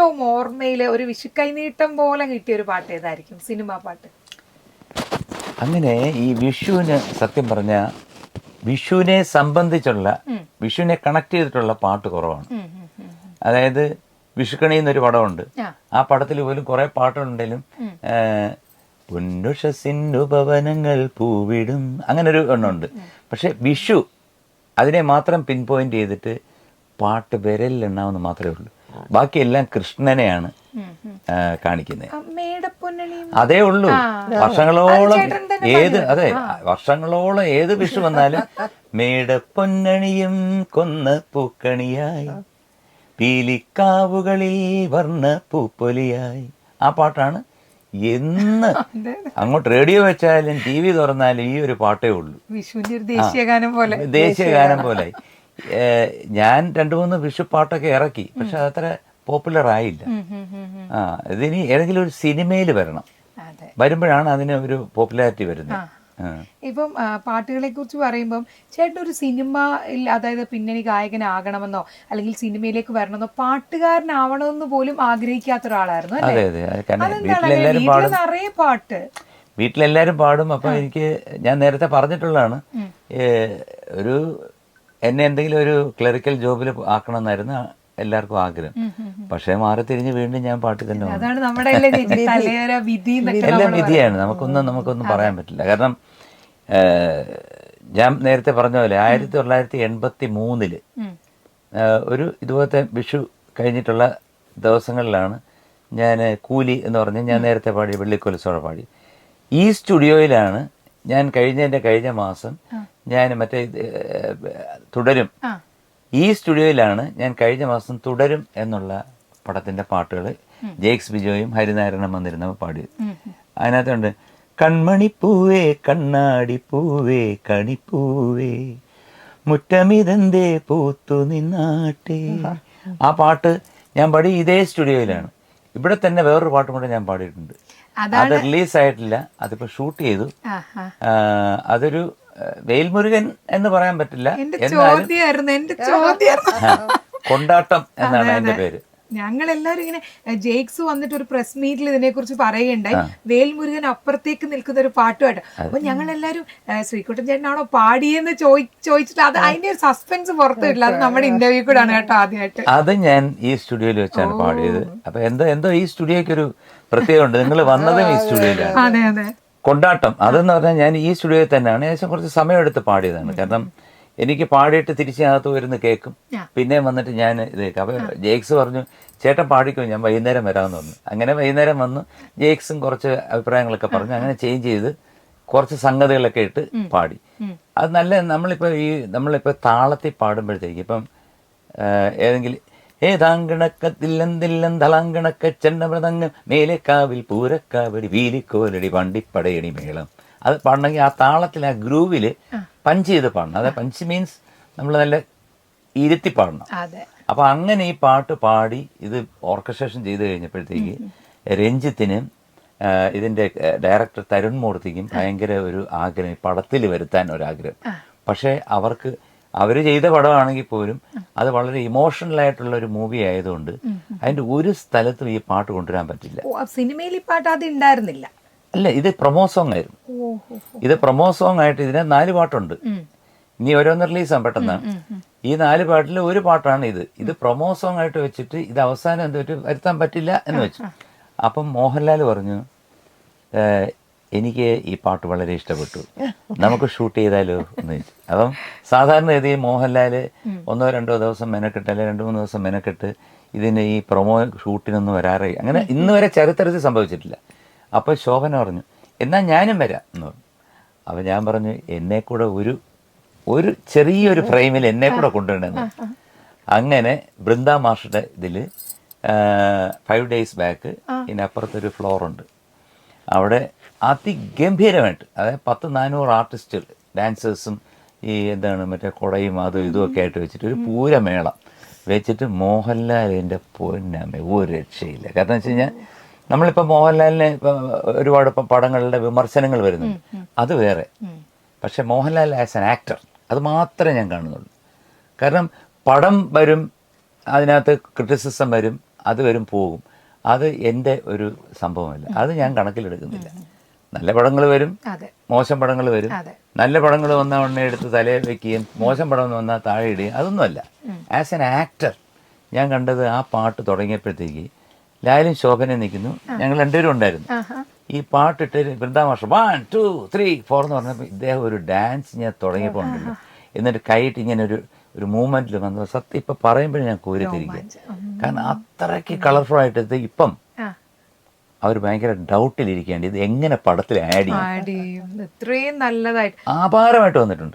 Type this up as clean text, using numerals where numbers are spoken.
ഏറ്റവും ഓർമ്മയില് ഒരു വിഷു കൈനീട്ടം പോലെ കിട്ടിയ ഒരു പാട്ട് ഏതായിരിക്കും, സിനിമാ പാട്ട്? അങ്ങനെ ഈ വിഷുവിന് സത്യം പറഞ്ഞ വിഷുവിനെ സംബന്ധിച്ചുള്ള വിഷുവിനെ കണക്ട് ചെയ്തിട്ടുള്ള പാട്ട് കുറവാണ്. അതായത് വിഷുക്കണി എന്നൊരു പടമുണ്ട്, ആ പടത്തിൽ പോലും കുറെ പാട്ടുണ്ടെങ്കിലും പുന്നുഷസിന്നുപവനങ്ങൾ പൂവിടും അങ്ങനെ ഒരു എണ്ണമുണ്ട്. പക്ഷെ വിഷു അതിനെ മാത്രം പിൻ പോയിന്റ് ചെയ്തിട്ട് പാട്ട് വിരലിലെണ്ണാമെന്ന് മാത്രമേ ഉള്ളൂ. ബാക്കിയെല്ലാം കൃഷ്ണനെയാണ് കാണിക്കുന്നത്. അതേ ഉള്ളൂ. വർഷങ്ങളോളം വർഷങ്ങളോളം ഏത് വിഷു വന്നാലും മേടപ്പൊന്നണിയും കൊന്ന പൂക്കണിയായി പീലിക്കാവുകളിൽ വർണ്ണ പൂപ്പൊലിയായി, ആ പാട്ടാണ് എന്ന് അങ്ങോട്ട് റേഡിയോ വെച്ചാലും ടി വി തുറന്നാലും ഈ ഒരു പാട്ടേ ഉള്ളൂ. ദേശീയഗാനം പോലെ. ഞാൻ 2-3 വിഷു പാട്ടൊക്കെ ഇറക്കി, പക്ഷെ അതത്ര പോപ്പുലർ ആയില്ല. ഇതിനി ഏതെങ്കിലും ഒരു സിനിമയിൽ വരണം, വരുമ്പോഴാണ് അതിന് ഒരു പോപ്പുലാരിറ്റി വരുന്നത്. ഇപ്പം പാട്ടുകളെ കുറിച്ച് പറയുമ്പം ചേട്ടൻ ഒരു സിനിമ, അതായത് പിന്നണി ഗായകനാകണമെന്നോ അല്ലെങ്കിൽ സിനിമയിലേക്ക് വരണമെന്നോ പാട്ടുകാരനാവണമെന്ന് പോലും ആഗ്രഹിക്കാത്ത ഒരാളായിരുന്നു. നിറയെ പാട്ട് വീട്ടിലെല്ലാരും പാടും. അപ്പൊ എനിക്ക് ഞാൻ നേരത്തെ പറഞ്ഞിട്ടുള്ളതാണ്, എന്നെ എന്തെങ്കിലും ഒരു ക്ലറിക്കൽ ജോബിൽ ആക്കണമെന്നായിരുന്നു എല്ലാവർക്കും ആഗ്രഹം. പക്ഷെ മാറി തിരിഞ്ഞ് വീണ്ടും ഞാൻ പാട്ടിൽ തന്നെ എല്ലാം വിധിയാണ്. നമുക്കൊന്നും പറയാൻ പറ്റില്ല. കാരണം ഞാൻ നേരത്തെ പറഞ്ഞ പോലെ 1983 ഒരു ഇതുപോലത്തെ വിഷു കഴിഞ്ഞിട്ടുള്ള ദിവസങ്ങളിലാണ് ഞാൻ കൂലി എന്ന് പറഞ്ഞ് ഞാൻ നേരത്തെ പാടി വെള്ളിക്കൊലുസോടെ പാടി. ഈ സ്റ്റുഡിയോയിലാണ് ഞാൻ കഴിഞ്ഞ മാസം ഞാൻ മറ്റേ തുടരും, ഈ സ്റ്റുഡിയോയിലാണ് ഞാൻ കഴിഞ്ഞ മാസം തുടരും എന്നുള്ള പടത്തിന്റെ പാട്ടുകൾ ജെയ്ക്സ് ബിജോയും ഹരിനാരായണനും വന്നിരുന്നവ പാടിയത്. അതിനകത്തുണ്ട് കൺമണിപ്പൂവേ കണ്ണാടിപ്പൂവേ കണിപ്പൂവേ മുറ്റമിതന്തേ പൂത്തു നിന്നാട്ടെ. ആ പാട്ട് ഞാൻ പാടി ഇതേ സ്റ്റുഡിയോയിലാണ്. ഇവിടെ തന്നെ വേറൊരു പാട്ടും കൂടെ ഞാൻ പാടിയിട്ടുണ്ട്. അത് റിലീസായിട്ടില്ല, അതിപ്പോ ഷൂട്ട് ചെയ്തു. അതൊരു വേൽമുരുകൻ എന്ന് പറയാൻ പറ്റില്ല, കൊണ്ടാട്ടം എന്നാണ് അതിന്റെ പേര്. ഞങ്ങൾ എല്ലാവരും ഇങ്ങനെ ജെയ്ക്സ് വന്നിട്ട് ഒരു പ്രസ് മീറ്റിൽ ഇതിനെ കുറിച്ച് പറയുകയുണ്ടായി, വേൽമുരുകൻ അപ്പുറത്തേക്ക് നിൽക്കുന്ന ഒരു പാട്ടുമായിട്ട്. അപ്പൊ ഞങ്ങൾ എല്ലാവരും ശ്രീകുട്ടൻ ചേട്ടനാണോ പാടിയെന്ന് ചോദിച്ചിട്ട് അത് അതിന്റെ ഒരു സസ്പെൻസ് പുറത്തില്ല. അത് നമ്മുടെ ഇന്റർവ്യൂ കൂടെ ആണ് കേട്ടോ ആദ്യമായിട്ട്. അത് ഞാൻ ഈ സ്റ്റുഡിയോയിൽ വെച്ചാണ് പാടിയത്. അപ്പൊ എന്തോ ഈ സ്റ്റുഡിയോക്ക് ഒരു പ്രത്യേകത ഉണ്ട്. നിങ്ങൾ വന്നതും ഈ സ്റ്റുഡിയോയിലാണ്. അതെ അതെ. കൊണ്ടാട്ടം അതെന്ന് പറഞ്ഞാൽ ഞാൻ ഈ സ്റ്റുഡിയോയിൽ തന്നെയാണ് ഏകദേശം കുറച്ച് സമയമെടുത്ത് പാടിയതാണ്. കാരണം എനിക്ക് പാടിയിട്ട് തിരിച്ചകത്ത് വരുന്ന കേൾക്കും, പിന്നെ വന്നിട്ട് ഞാൻ ഇത് കേൾക്കും. അപ്പൊ ജെയ്ക്സ് പറഞ്ഞു ചേട്ടൻ പാടിക്കോ, ഞാൻ വൈകുന്നേരം വരാമെന്ന് പറഞ്ഞു. അങ്ങനെ വൈകുന്നേരം വന്നു, ജെയ്ക്സും കുറച്ച് അഭിപ്രായങ്ങളൊക്കെ പറഞ്ഞു. അങ്ങനെ ചേഞ്ച് ചെയ്ത് കുറച്ച് സംഗതികളൊക്കെ ഇട്ട് പാടി. അത് നല്ല നമ്മളിപ്പോ താളത്തിൽ പാടുമ്പോഴത്തേക്ക് ഇപ്പം ഏതെങ്കിലും ഏതാങ്കിണക്കത്തില്ലെന്തില്ലം തളാങ്കിണക്ക ചെണ്ടമൃതങ്ങ് മേലേക്കാവിൽ പൂരക്കാവടി വീലിക്കോലടി വണ്ടിപ്പടയടി മേളം, അത് പാടണമെങ്കിൽ ആ താളത്തിൽ ആ ഗ്രൂവില് പഞ്ച് ചെയ്ത് പാടണം. അതായത് പഞ്ച് മീൻസ് നമ്മൾ നല്ല ഇരുത്തി പാടണം. അപ്പൊ അങ്ങനെ ഈ പാട്ട് പാടി ഇത് ഓർക്കസ്ട്രേഷൻ ചെയ്ത് കഴിഞ്ഞപ്പോഴത്തേക്ക് രഞ്ജിത്തിനും ഇതിന്റെ ഡയറക്ടർ തരുൺ മൂർത്തിക്കും ഭയങ്കര ഒരു ആഗ്രഹം, പടത്തിൽ വരുത്താൻ ഒരാഗ്രഹം. പക്ഷെ അവര് ചെയ്ത പടമാണെങ്കിൽ പോലും അത് വളരെ ഇമോഷണൽ ആയിട്ടുള്ള ഒരു മൂവി ആയതുകൊണ്ട് അതിന്റെ ഒരു സ്ഥലത്തും ഈ പാട്ട് കൊണ്ടുവരാൻ പറ്റില്ല. സിനിമയിൽ ഈ പാട്ട് അത് ഉണ്ടായിരുന്നില്ല. അല്ല, ഇത് പ്രൊമോ സോങ് ആയിരുന്നു. ഇത് പ്രൊമോ സോങ് ആയിട്ട് ഇതിന് 4 പാട്ടുണ്ട്. ഇനി ഓരോന്ന് റിലീസാണ് പെട്ടെന്നാണ്. ഈ 4 പാട്ടിൽ ഒരു പാട്ടാണ് ഇത് പ്രൊമോ സോങ് ആയിട്ട് വെച്ചിട്ട് ഇത് അവസാനം എന്തോ വരുത്താൻ പറ്റില്ല എന്ന് വെച്ചു. അപ്പം മോഹൻലാൽ പറഞ്ഞു എനിക്ക് ഈ പാട്ട് വളരെ ഇഷ്ടപ്പെട്ടു, നമുക്ക് ഷൂട്ട് ചെയ്താലോ എന്ന് ചോദിച്ചു. അപ്പം സാധാരണ ഗതി മോഹൻലാല് 1-2 ദിവസം മെനക്കെട്ട് അല്ലെങ്കിൽ 2-3 ദിവസം മെനക്കെട്ട് ഇതിന് ഈ പ്രൊമോ ഷൂട്ടിനൊന്നും വരാറേ അങ്ങനെ ഇന്ന് വരെ ചരിത്രത്തിൽ സംഭവിച്ചിട്ടില്ല. അപ്പോൾ ശോഭന പറഞ്ഞു എന്നാൽ ഞാനും വരാം എന്ന് പറഞ്ഞു. അപ്പം ഞാൻ പറഞ്ഞു എന്നെ കൂടെ ഒരു ചെറിയൊരു ഫ്രെയിമിൽ എന്നെ കൂടെ കൊണ്ടുവരണമെന്ന്. അങ്ങനെ ബൃന്ദ മാഷയുടെ ഇതിൽ 5 days ബാക്ക് ഇതിനപ്പുറത്തൊരു ഫ്ലോറുണ്ട്, അവിടെ അതിഗംഭീരമായിട്ട് അതായത് 100-400 ആർട്ടിസ്റ്റുകൾ ഡാൻസേഴ്സും ഈ മറ്റേ കുടയും അതും ഇതുമൊക്കെ ആയിട്ട് വെച്ചിട്ട് ഒരു പൂരമേളം വെച്ചിട്ട് മോഹൻലാലിൻ്റെ പൊന്നമ്മ ഒരു രക്ഷയില്ല. കാരണം വെച്ച് കഴിഞ്ഞാൽ നമ്മളിപ്പോൾ മോഹൻലാലിനെ ഒരുപാട് പടങ്ങളുടെ വിമർശനങ്ങൾ വരുന്നുണ്ട്, അത് വേറെ. പക്ഷെ മോഹൻലാൽ ആസ് ആൻ ആക്ടർ അത് മാത്രമേ ഞാൻ കാണുന്നുള്ളൂ. കാരണം പടം വരും, അതിനകത്ത് ക്രിറ്റിസിസം വരും, അത് വരും പോകും. അത് എൻ്റെ ഒരു സംഭവമല്ല, അത് ഞാൻ കണക്കിലെടുക്കുന്നില്ല. നല്ല പടങ്ങൾ വരും, അതെ മോശം പടങ്ങൾ വരും. അതെ നല്ല പടങ്ങൾ വന്നാൽ ഉടനെ എടുത്ത് തലയിൽ വെക്കുകയും മോശം പടം വന്നാൽ താഴെ ഇടുകയും അതൊന്നുമല്ല. ആസ് എൻ ആക്ടർ ഞാൻ കണ്ടത് ആ പാട്ട് തുടങ്ങിയപ്പോഴത്തേക്ക് ലാലും ശോഭനയും നിൽക്കുന്നു, ഞങ്ങൾ രണ്ടുപേരും ഉണ്ടായിരുന്നു. ഈ പാട്ടിട്ട് വൃന്ദാമാഷ് 1 2 3 4 എന്ന് പറഞ്ഞപ്പോൾ ഇദ്ദേഹം ഒരു ഡാൻസ് ഞാൻ തുടങ്ങിയപ്പോൾ ഉണ്ടല്ലോ, എന്നിട്ട് കൈയിട്ട് ഇങ്ങനെ ഒരു മൂവ്മെന്റിൽ വന്നു. സത്യം ഇപ്പം പറയുമ്പോഴും ഞാൻ കോരിത്തിരിക്കുക. കാരണം അത്രയ്ക്ക് കളർഫുൾ ആയിട്ട് ഇപ്പം അവർ ഭയങ്കര ഡൗട്ടിലിരിക്കേണ്ടി ഇത് എങ്ങനെ പടത്തിൽ ആഡ് ചെയ്യും. ഇത്രയും നല്ലതായിട്ട് ആപാരമായിട്ട് വന്നിട്ടുണ്ട്.